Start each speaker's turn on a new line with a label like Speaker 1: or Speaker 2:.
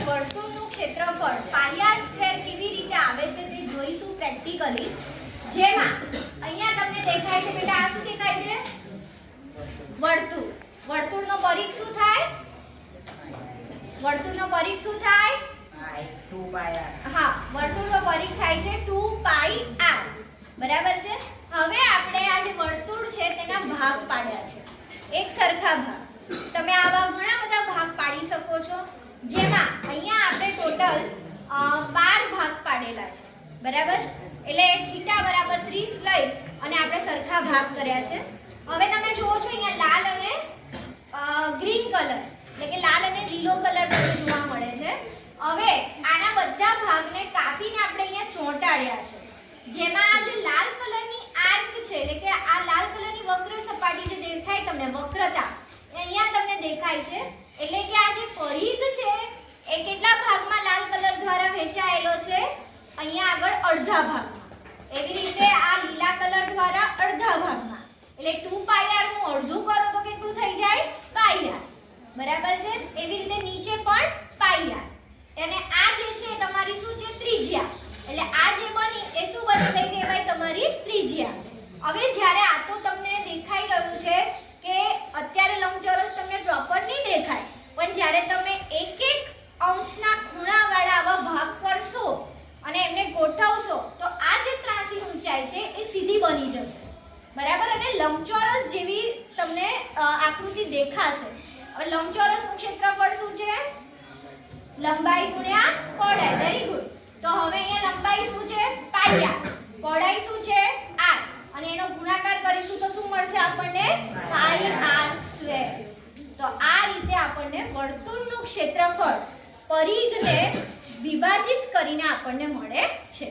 Speaker 1: વર્તુળનું ક્ષેત્રફળ પાઈ R square કેવી રીતે આવે છે તે જોઈશું પ્રેક્ટિકલી। જેમાં અહીંયા તમને દેખાય છે બેટા, આ શું દેખાય છે? વર્તુળ। વર્તુળનો પરિઘ શું થાય? વર્તુળનો પરિઘ શું થાય?
Speaker 2: 2 પાઈ આર।
Speaker 1: હા, વર્તુળનો પરિઘ થાય છે 2 પાઈ આર, બરાબર છે। હવે આપણે આ જે વર્તુળ છે તેના ભાગ પાડ્યા છે, એક સરખા ભાગ। તમે આવા ઘણા બધા ભાગ પાડી શકો છો, જેમાં અહીંયા આપણે ટોટલ 12 ભાગ પાડેલા છે, બરાબર। એટલે θ બરાબર 30 લઈ અને આપણે સરખા ભાગ કર્યા છે। હવે તમે જુઓ છો અહીંયા લાલ અને ગ્રીન કલર, એટલે કે લાલ અને લીલો કલર તમને જોવા મળે છે। હવે આના બધા ભાગને કાપીને આપણે અહીંયા ચોંટાડ્યા છે, જેમાં આ જે લાલ કલરની આર્ક છે, એટલે કે આ લાલ કલરની વક્ર સપાટી જે દેખાય તમને, વક્રતા અહીંયા તમને દેખાય છે। એટલે કે આ જે પરિઘ છે એ કેટલા ભાગમાં લાલ કલર દ્વારા વહેંચાયેલો છે? અહીંયા આગળ અડધા ભાગમાં। એવી રીતે આ લીલા કલર દ્વારા અડધા ભાગમાં, એટલે 2 પાઈ આર નું અડધું કરો તો કેટલું થઈ જાય? પાઈ આર, બરાબર છે। એવી રીતે નીચે પણ પાઈ આર, અને આ જે છે તમારી શું છે? ત્રિજ્યા। એટલે આ જે બની એ શું બની? થઈ કહેવાય તમારી ત્રિજ્યા। હવે જ્યારે આ તો તમને દેખાઈ રહ્યું છે કે અત્યારે લંબચોરસ તમને પ્રોપર નહીં દેખાય, પણ જ્યારે તમે એક એક અંશના ખૂણાવાળા આવા ભાગ કરશો અને એમને ગોઠવશો તો આ જે ત્રાસી ઊંચાઈ છે એ સીધી બની જશે, બરાબર। અને લંબચોરસ જેવી તમને આકૃતિ દેખાશે। હવે લંબચોરસનું ક્ષેત્રફળ શું છે? લંબાઈ ગુણ્યા પહોળાઈ, વેરી ગુડ। તો હવે અહીંયા લંબાઈ શું છે? પાઈ આર, પહોળાઈ શું છે? આર, અને એનો ગુણાકાર કરીશું તો શું મળશે આપણને? પાઈ આર સ્ક્વેર। તો આ રીતે આપણને વર્તુળનું ક્ષેત્રફળ પરિઘને વિભાજિત કરીને આપણને મળે છે।